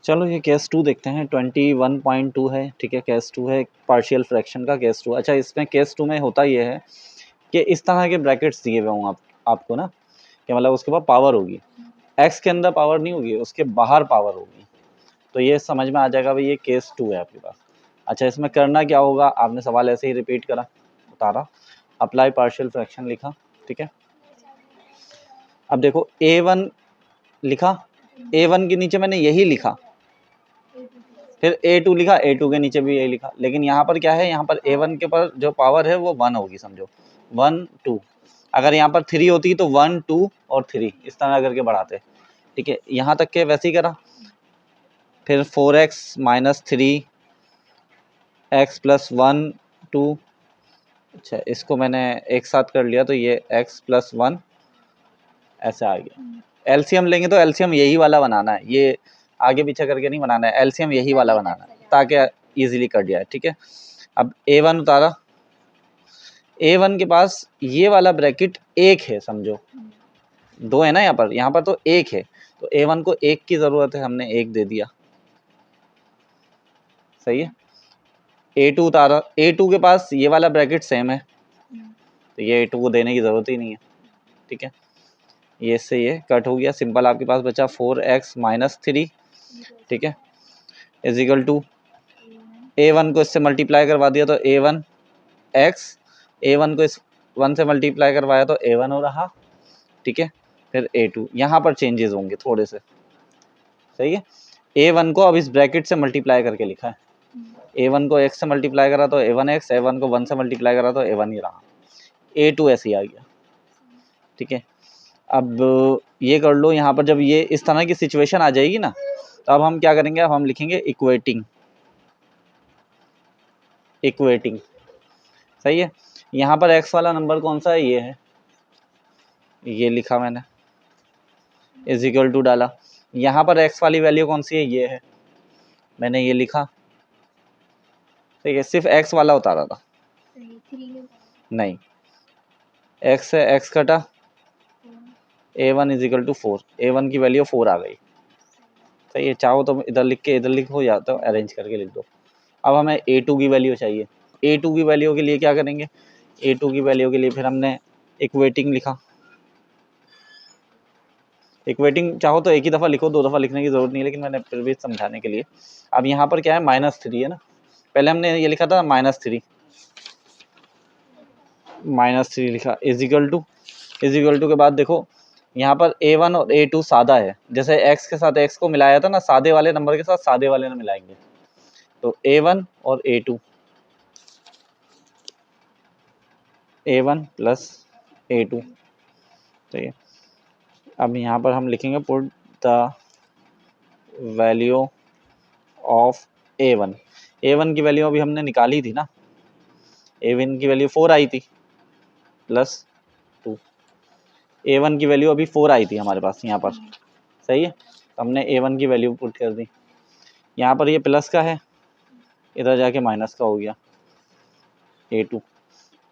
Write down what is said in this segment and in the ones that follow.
चलो ये केस 2 देखते हैं। 21.2 है, ठीक है, केस 2 है, पार्शियल फ्रैक्शन का केस 2। अच्छा, इसमें केस 2 में होता ये है कि इस तरह के ब्रैकेट्स दिए हुए हों आपको ना, कि मतलब उसके बाद पावर होगी, एक्स के अंदर पावर नहीं होगी, उसके बाहर पावर होगी। तो ये समझ में आ जाएगा भाई ये केस 2 है आपके पास। अच्छा, इसमें करना क्या होगा, आपने सवाल ऐसे ही रिपीट करा, उतारा, अप्लाई पार्शियल फ्रैक्शन लिखा, ठीक है। अब देखो A1 लिखा, A1 के नीचे मैंने यही लिखा, फिर A2 लिखा, A2 के नीचे भी यही लिखा, लेकिन यहाँ पर क्या है, यहाँ पर A1 के पर जो पावर है वो 1 होगी, समझो 1 2। अगर यहाँ पर 3 होती तो 1 2 और 3 इस तरह करके बढ़ाते, ठीक है। यहाँ तक के वैसे ही करा, फिर 4x माइनस 3 x प्लस 1 2। अच्छा, इसको मैंने एक साथ कर लिया तो ये x प्लस 1 ऐसा आ गया। एलसीएम लेंगे तो एलसीएम यही वाला बनाना है, ये आगे पीछे करके नहीं बनाना है, एलसीएम यही वाला बनाना है ताकि इजीली कट जाए, ठीक है। अब A1 उतारा, A1 के पास ये वाला ब्रैकेट एक है, समझो दो है ना, यहाँ पर तो एक है, तो A1 को एक की ज़रूरत है, हमने एक दे दिया, सही है। A2 उतारा, A2 के पास ये वाला ब्रैकेट सेम है, तो ये A2 को देने की ज़रूरत ही नहीं है, ठीक है। ये से ये कट हो गया, सिंपल आपके पास बचा 4x माइनस 3, ठीक है, इज इक्वल टू A1 को इससे मल्टीप्लाई करवा दिया तो A1 x, A1 को इस 1 से मल्टीप्लाई करवाया तो A1 हो रहा, ठीक है। फिर A2, यहाँ पर चेंजेस होंगे थोड़े से, सही है। A1 को अब इस ब्रैकेट से मल्टीप्लाई करके लिखा है, A1 को x से मल्टीप्लाई करा तो A1x, A1 को 1 से मल्टीप्लाई करा तो A1 ही रहा, A2 ऐसे ही आ गया, ठीक है। अब ये कर लो, यहाँ पर जब ये इस तरह की सिचुएशन आ जाएगी ना, तो अब हम क्या करेंगे, अब हम लिखेंगे इक्वेटिंग, इक्वेटिंग, सही है। यहाँ पर x वाला नंबर कौन सा है, ये है, ये लिखा मैंने, इज इक्वल टू डाला। यहाँ पर x वाली वैल्यू कौन सी है, ये है, मैंने ये लिखा, ठीक है। सिर्फ x वाला उतारा था, नहीं, x से x कटा, A1 is equal to 4, A1 की वैल्यू 4 आ गई, सही है। चाहो तो इधर लिख के इधर लिखो, या तो अरेंज करके लिख दो। अब हमें A2 की वैल्यू चाहिए, A2 की वैल्यू के लिए क्या करेंगे, A2 की वैल्यू के लिए फिर हमने इक्वेटिंग लिखा, इक्वेटिंग चाहो तो एक ही दफ़ा लिखो, 2 दफ़ा लिखने की ज़रूरत नहीं है, लेकिन मैंने फिर भी समझाने के लिए। अब यहाँ पर क्या है, -3 है ना, पहले हमने ये लिखा था -3, -3 लिखा, इज इक्वल टू के बाद देखो यहाँ पर A1 और A2 सादा है, जैसे x के साथ x को मिलाया था ना, सादे वाले नंबर के साथ सादे वाले ने मिलाएंगे, तो A1 और A1 प्लस A2, ठीक है। अब यहाँ पर हम लिखेंगे put the value of A1, A1 की वैल्यू अभी हमने निकाली थी ना, A1 की वैल्यू 4 आई थी प्लस 2, A1 की वैल्यू अभी 4 आई थी हमारे पास यहाँ पर, सही है। तो हमने A1 की वैल्यू पुट कर दी, यहाँ पर ये प्लस का है, इधर जाके माइनस का हो गया, A2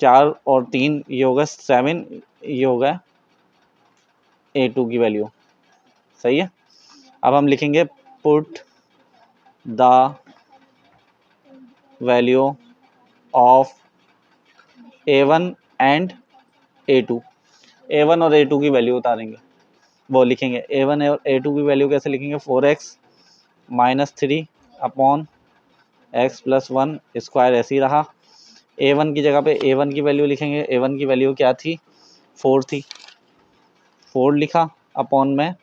4 और 3 ये होगा 7, ये होगा A2 की वैल्यू, सही है। अब हम लिखेंगे put the value of A1 and A2, A1 और A2 की वैल्यू उतारेंगे, वो लिखेंगे A1 और A2 की वैल्यू कैसे लिखेंगे, 4x minus 3 upon x plus 1 square, ऐसे ही रहा। A1 की जगह पे A1 की वैल्यू लिखेंगे, A1 की वैल्यू क्या थी, 4 थी, 4 लिखा अपॉन में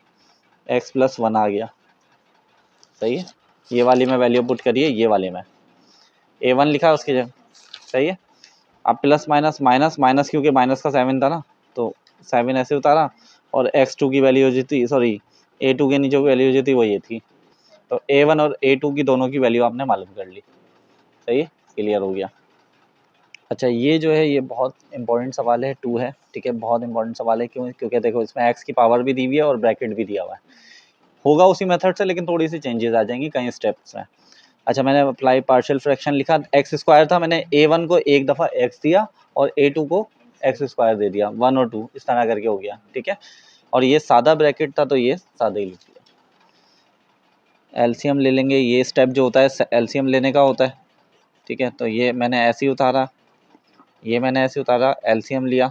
x प्लस 1 आ गया, सही है। ये वाली में वैल्यू पुट करिए, ये वाली में A1 लिखा उसकी जगह, सही है। अब प्लस माइनस माइनस माइनस, क्योंकि माइनस का 7 था ना, तो 7 ऐसे उतारा, और x2 की वैल्यू जो थी, सॉरी A2 के नीचे वैल्यू जो थी वो ये थी, तो A1 और A2 की दोनों की वैल्यू आपने मालूम कर ली, सही है, क्लियर हो गया। अच्छा, ये जो है ये बहुत इंपॉर्टेंट सवाल है, 2 है, ठीक है, बहुत इंपॉर्टेंट सवाल है, क्यों, क्योंकि देखो इसमें x की पावर भी दी हुई है और ब्रैकेट भी दिया हुआ है, होगा उसी मेथड से, लेकिन थोड़ी सी चेंजेस आ जाएंगी कई स्टेप्स में। अच्छा, मैंने अप्लाई पार्शियल फ्रैक्शन लिखा, एक्स स्क्वायर था, मैंने A1 को एक दफ़ा x दिया और A2 को एक्स स्क्वायर दे दिया, 1 और 2 इस तरह करके हो गया, ठीक है। और ये सादा ब्रैकेट था तो ये सादा ही लिख दिया, एलसीएम ले लेंगे, ये स्टेप जो होता है एलसीएम लेने का होता है, ठीक है। तो ये मैंने ऐसे ही उतारा, ये मैंने ऐसे उतारा, एलसीएम लिया।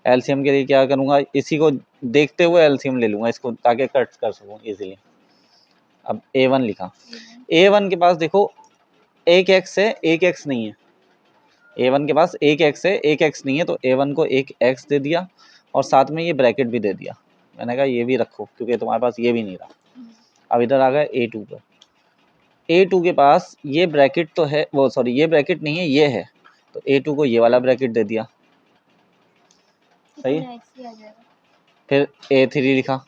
एलसीएम के लिए क्या करूँगा, इसी को देखते हुए एलसीएम ले लूँगा इसको, ताकि कट कर सकूँ इजीली। अब A1 लिखा, A1 के पास देखो एक x है, एक x नहीं है। A1 के पास एक x है, एक x नहीं है, तो A1 को एक x दे दिया और साथ में ये ब्रैकेट भी दे दिया। मैंने कहा ये भी रखो क्योंकि तुम्हारे पास ये भी नहीं रहा। अब इधर आ गया A2 पर, A2 के पास ये ब्रैकेट तो है, वो सॉरी ये ब्रैकेट नहीं है, ये है, तो A2 को ये वाला ब्रैकेट दे दिया, सही है। फिर A3 लिखा,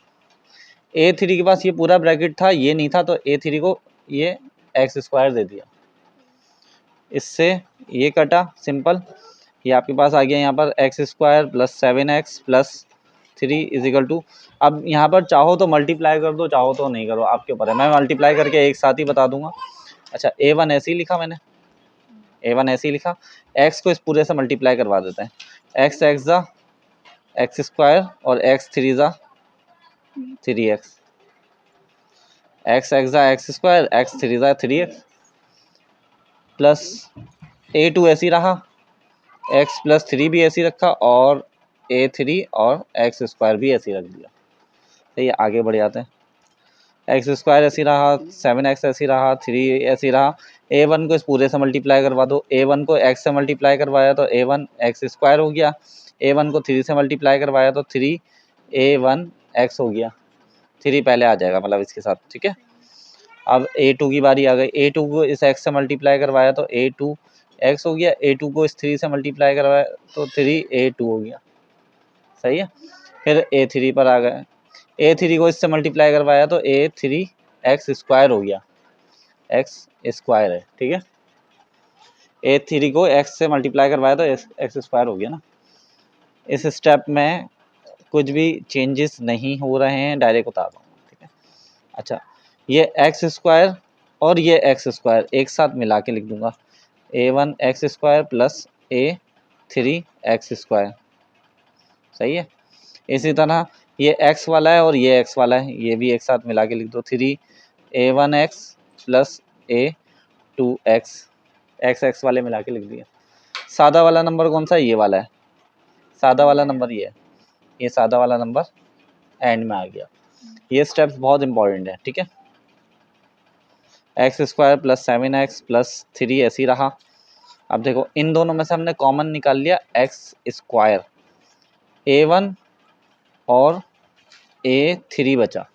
A3 के पास ये पूरा ब्रैकेट था, ये नहीं था, तो A3 को ये एक्स स्क्वायर दे दिया। इससे ये कटा सिंपल, ये आपके पास आ गया यहाँ पर x square plus 7x plus 3 is equal to, अब यहाँ पर चाहो तो मल्टीप्लाई कर दो, चाहो तो नहीं करो, आपके ऊपर है। मैं मल्टीप्लाई करके एक साथ ही बता दूंगा। अच्छा A1 ऐसे ही लिखा मैंने, A1 ऐसे ही लिखा, x को इस पूरे से मल्टीप्लाई करवा देते हैं, एक्स एक्स ज़ा एक्स स्क्वायर और एक्स 3 ज़ा 3x, एक्स एक्स ज़ा एक्स स्क्वायर, एक्स 3 ज़ा 3x प्लस A2 ऐसी रहा, x प्लस 3 भी ऐसी रखा और A3 और एक्स स्क्वायर भी ऐसी रख दिया। तो ये आगे बढ़ जाते हैं, एक्स स्क्वायर ऐसी रहा, 7x ऐसी रहा, 3 ऐसी रहा। A1 को इस पूरे से मल्टीप्लाई करवा दो, A1 को x से मल्टीप्लाई करवाया तो A1 एक्स स्क्वायर हो गया, A1 को 3 से मल्टीप्लाई करवाया तो 3A1 x हो गया, 3 पहले आ जाएगा मतलब इसके साथ, ठीक है। अब A2 की बारी आ गई, A2 को इस x से मल्टीप्लाई करवाया तो A2 x हो गया, A2 को इस 3 से मल्टीप्लाई करवाया तो 3A2 हो गया, सही है। फिर A3 पर आ गए, A3 को इससे मल्टीप्लाई करवाया तो A3 एक्स स्क्वायर हो गया, एक्स स्क्वायर है, ठीक है। A3 को x से मल्टीप्लाई करवाया तो एक्स स्क्वायर हो गया ना। इस स्टेप में कुछ भी चेंजेस नहीं हो रहे हैं, डायरेक्ट उतार रहा हूँ, ठीक है। अच्छा ये एक्स स्क्वायर और ये एक्स स्क्वायर एक साथ मिला के लिख दूंगा, A1 x square plus A3 x square, सही है। इसी तरह ये x वाला है और ये x वाला है, ये भी एक साथ मिला के लिख दो, 3A1x प्लस A2x, x वाले मिला के लिख दिया। सादा वाला नंबर कौन सा है, ये वाला है, सादा वाला नंबर ये है, ये सादा वाला नंबर एंड में आ गया। ये स्टेप्स बहुत इंपॉर्टेंट है, ठीक है। X square plus 7x plus 3 ऐसी रहा। अब देखो इन दोनों में से हमने कॉमन निकाल लिया एक्स स्क्वायर, A1 और A3 बचा,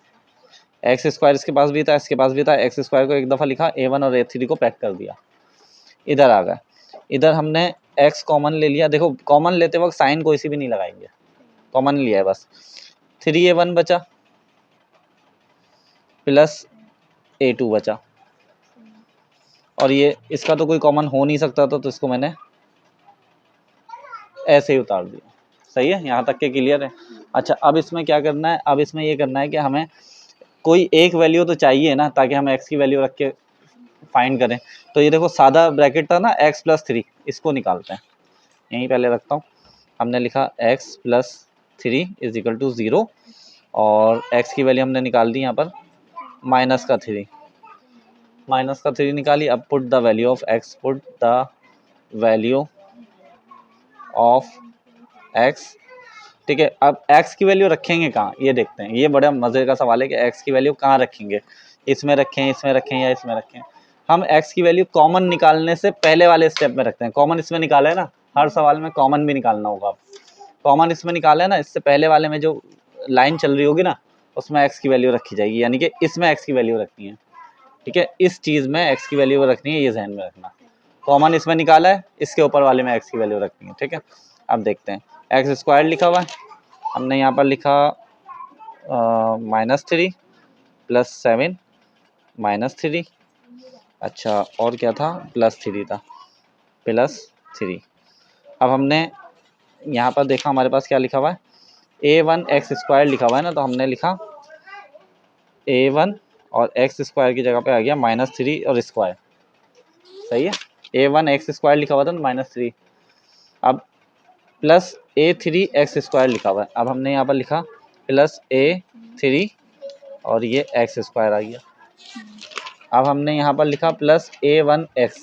एक्स स्क्वायर इसके पास भी था, इसके पास भी था, एक्स स्क्वायर को एक दफ़ा लिखा, A1 और A3 को पैक कर दिया। इधर आ गए, इधर हमने x कॉमन ले लिया, देखो कॉमन लेते वक्त साइन कोई सी भी नहीं लगाएंगे, कॉमन लिया है बस, 3A1 बचा प्लस A2 बचा, और ये इसका तो कोई कॉमन हो नहीं सकता था, तो इसको मैंने ऐसे ही उतार दिया, सही है। यहाँ तक के क्लियर है। अच्छा अब इसमें क्या करना है, अब इसमें ये करना है कि हमें कोई एक वैल्यू तो चाहिए ना, ताकि हम x की वैल्यू रख के फाइंड करें। तो ये देखो सादा ब्रैकेट था ना x प्लस 3, इसको निकालते हैं, यहीं पहले रखता हूँ। हमने लिखा x plus 3 is equal to 0 और x की वैल्यू हमने निकाल दी यहाँ पर माइनस का 3, माइनस का 3 निकाली। अब put the value of x, put the value of x, ठीक है। अब x की वैल्यू रखेंगे कहाँ, ये देखते हैं, ये बड़ा मज़े का सवाल है कि x की वैल्यू कहाँ रखेंगे, इसमें रखें, इसमें रखें या इसमें रखें। हम x की वैल्यू कॉमन निकालने से पहले वाले स्टेप में रखते हैं, कॉमन इसमें निकाला है ना, हर सवाल में कॉमन भी निकालना होगा, कॉमन इसमें निकाला है ना, इससे पहले वाले में जो लाइन चल रही होगी ना, उसमें x की वैल्यू रखी जाएगी, यानी कि इसमें x की वैल्यू रखनी है, ठीक है। इस चीज़ में x की वैल्यू रखनी है, ये ध्यान में रखना। कॉमन इसमें निकाला है, इसके ऊपर वाले में x की वैल्यू रखनी है, ठीक है। अब देखते हैं, एक्स स्क्वायर लिखा हुआ है, हमने यहाँ पर लिखा -3 प्लस 7 -3, अच्छा और क्या था, +3 था, +3। अब हमने यहाँ पर देखा हमारे पास क्या लिखा हुआ है, A1 एक्स स्क्वायर लिखा हुआ है ना, तो हमने लिखा A1 और एक्स स्क्वायर की जगह पे आ गया -3 और स्क्वायर, सही है। A1 एक्स स्क्वायर लिखा हुआ था ना -3, अब प्लस A3 एक्स स्क्वायर लिखा हुआ है, अब हमने यहाँ पर लिखा प्लस A3 और ये एक्स स्क्वायर आ गया, अब हमने यहाँ पर लिखा प्लस a1x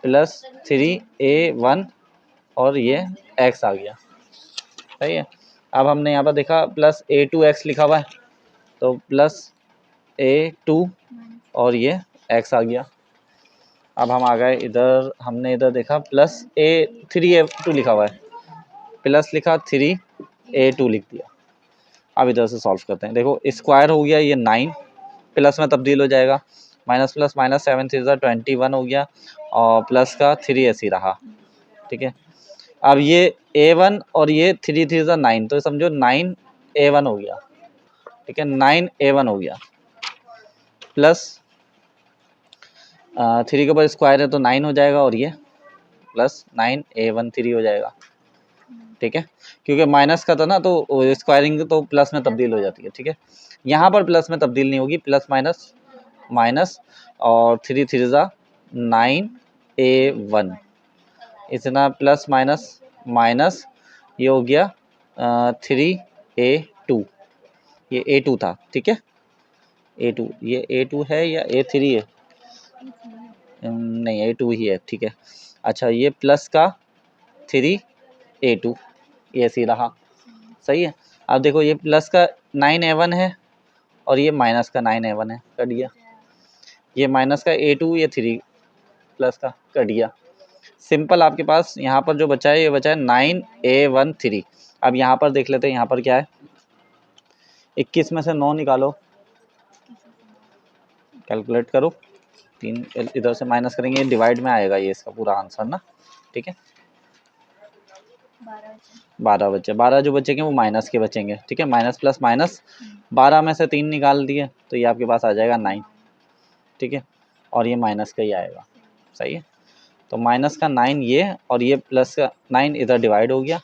प्लस 3a1 और ये x आ गया, सही है। अब हमने यहाँ पर देखा प्लस a2x लिखा हुआ है, तो प्लस a2 और ये x आ गया। अब हम आ गए इधर, हमने इधर देखा प्लस a3a2 लिखा हुआ है, प्लस लिखा 3a2 लिख दिया। अब इधर से सॉल्व करते हैं। देखो स्क्वायर हो गया ये 9, प्लस में तब्दील हो जाएगा, माइनस प्लस माइनस 7 3 21 हो गया, और प्लस का 3 ऐसे ही रहा, ठीक है। अब ये a1 और ये 3 3 9, तो समझो 9a1 हो गया, ठीक है, 9a1 हो गया, प्लस 3 के ऊपर स्क्वायर है तो 9 हो जाएगा, और ये प्लस 9a13 हो जाएगा, ठीक है। क्योंकि माइनस का था ना, तो स्क्वायरिंग तो प्लस में तब्दील हो जाती है, ठीक है। यहाँ पर प्लस में तब्दील नहीं होगी, प्लस माइनस माइनस, और 3 3 9a1, इतना प्लस माइनस माइनस, ये हो गया 3a2, ये a2 था, ठीक है, a2, ये a2 है या a3 है, नहीं a2 ही है, ठीक है। अच्छा ये प्लस का 3a2, ये ऐसे ही रहा, सही है। अब देखो ये प्लस का 9a1 है और ये माइनस का 9a1 है, कट गया। ये माइनस का a2, ये 3 प्लस का कट गया। सिंपल आपके पास यहाँ पर जो बचा है, ये बचा है 9a13। अब यहाँ पर देख लेते हैं, यहाँ पर क्या है, 21 में से 9 निकालो, कैलकुलेट करो, 3 इधर से माइनस करेंगे, डिवाइड में आएगा ये इसका पूरा आंसर ना, ठीक है। 12 बचे, 12 जो बचेंगे वो माइनस के बचेंगे, ठीक है, माइनस प्लस माइनस, 12 में से 3 निकाल दिए तो ये आपके पास आ जाएगा 9, ठीक है, और ये माइनस का ही आएगा, सही है। तो माइनस का 9 ये, और ये प्लस का 9 इधर डिवाइड हो गया,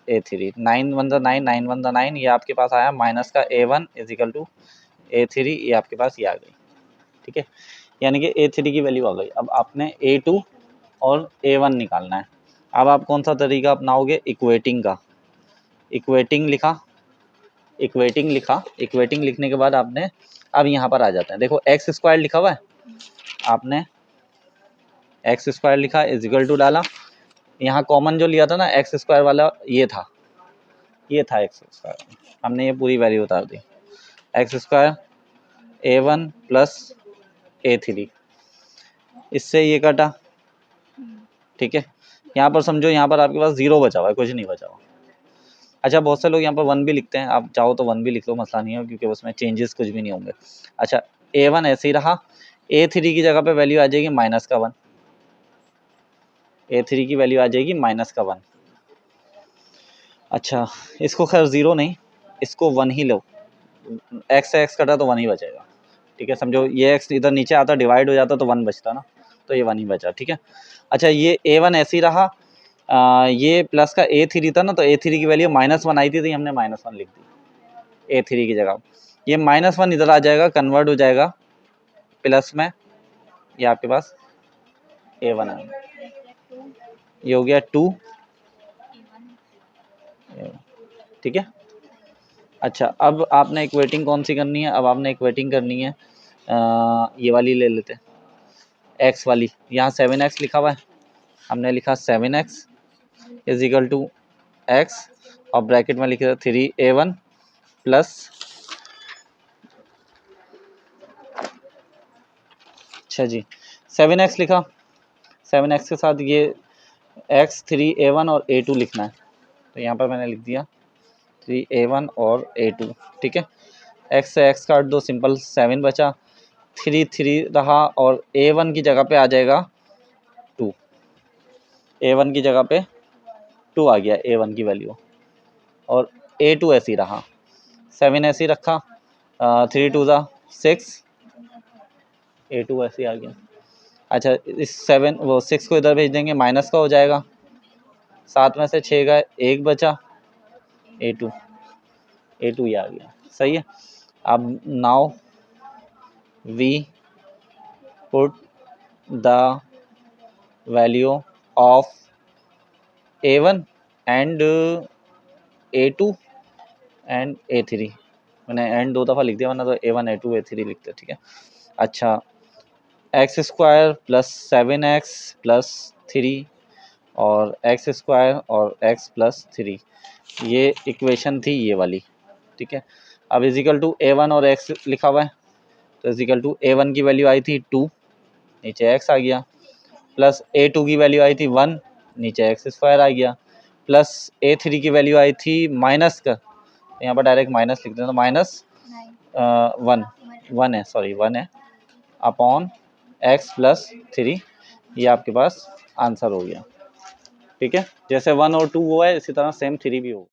a3, 9 1 9, 9 1 9, ये आपके पास आया माइनस का a1 इजिकल टू a3, ये आपके पास ये आ गई, ठीक है, यानी कि a3 की वैल्यू आ गई। अब आपने a2 और a1 निकालना है। अब आप कौन सा तरीका अपनाओगे, इक्वेटिंग का। इक्वेटिंग लिखा, इक्वेटिंग लिखा, इक्वेटिंग लिखने के बाद आपने अब यहाँ पर आ जाते हैं, देखो एक्स स्क्वायर लिखा हुआ है, आपने एक्स स्क्वायर लिखा इजिकल टू डाला, यहाँ कॉमन जो लिया था ना एक्स स्क्वायर वाला, ये था एक्स स्क्वायर, हमने ये पूरी वैल्यू उतार दी, x square a1 plus a3, इससे ये कटा, ठीक है। यहाँ पर समझो, यहाँ पर आपके पास 0 बचा हुआ है, कुछ नहीं बचा हुआ। अच्छा बहुत से लोग यहाँ पर 1 भी लिखते हैं, आप चाहो तो 1 भी लिख लो, मसला नहीं है, क्योंकि उसमें चेंजेस कुछ भी नहीं होंगे। अच्छा a1 ऐसे ही रहा, a3 की जगह पे वैल्यू आ जाएगी माइनस का 1, a3 की वैल्यू आ जाएगी माइनस का 1। अच्छा इसको खैर 0 नहीं, इसको 1 ही लो, एक्स से एक्स कटा तो 1 ही बचेगा, ठीक है। समझो ये एक्स इधर नीचे आता, डिवाइड हो जाता तो 1 बचता ना, तो ये 1 ही बचा, ठीक है। अच्छा ये a1 ऐसे ही रहा, ये प्लस का a3 था ना, तो a3 की वैल्यू -1 आई थी, तो हमने -1 लिख दी a3 की जगह। ये -1 इधर आ जाएगा, कन्वर्ट हो जाएगा प्लस में, ये आपके पास a1 है, ये हो गया 2, ठीक है। अच्छा अब आपने इक्वेटिंग कौन सी करनी है, अब आपने इक्वेटिंग करनी है ये वाली ले लेते हैं, एक्स वाली। यहाँ 7x लिखा हुआ है, हमने लिखा 7x is equal to x, और ब्रैकेट में लिखा 3a1 प्लस, अच्छा जी 7x लिखा, 7x के साथ ये x 3a1 और a2 लिखना है, तो यहाँ पर मैंने लिख दिया 3a1 और a2, ठीक है। x से x काट दो, सिंपल 7 बचा, 3 3 रहा, और a1 की जगह पे आ जाएगा 2, a1 की जगह पे 2 आ गया, a1 की वैल्यू, और a2 ऐसे ही रहा, 7 ऐसे ही रखा, 3 2 6, a2 ऐसे ही आ गया। अच्छा इस 7 वो 6 को इधर भेज देंगे, माइनस का हो जाएगा, 7 में से 6 गए, 1 बचा, a2 ही आ गया, सही है। अब now we put the value of a1 and a2 and a3, मैंने एंड 2 दफ़ा लिख दिया, वरना तो a1 a2 a3 लिखते, ठीक है। अच्छा, x square plus 7x plus 3 और एक्स स्क्वायर और x प्लस 3, ये इक्वेशन थी ये वाली, ठीक है। अब इजिकल टू a1 और x लिखा हुआ है, तो इजिकल टू a1 की वैल्यू आई थी 2, नीचे x आ गया, प्लस a2 की वैल्यू आई थी 1, नीचे एक्स स्क्वायर आ गया, प्लस a3 की वैल्यू आई थी माइनस का, यहाँ पर डायरेक्ट माइनस लिख दें तो माइनस 1 है, सॉरी 1 है, अपॉन x प्लस 3, ये आपके पास आंसर हो गया, ठीक है। जैसे 1 और 2 हुआ है इसी तरह सेम 3 भी होगा।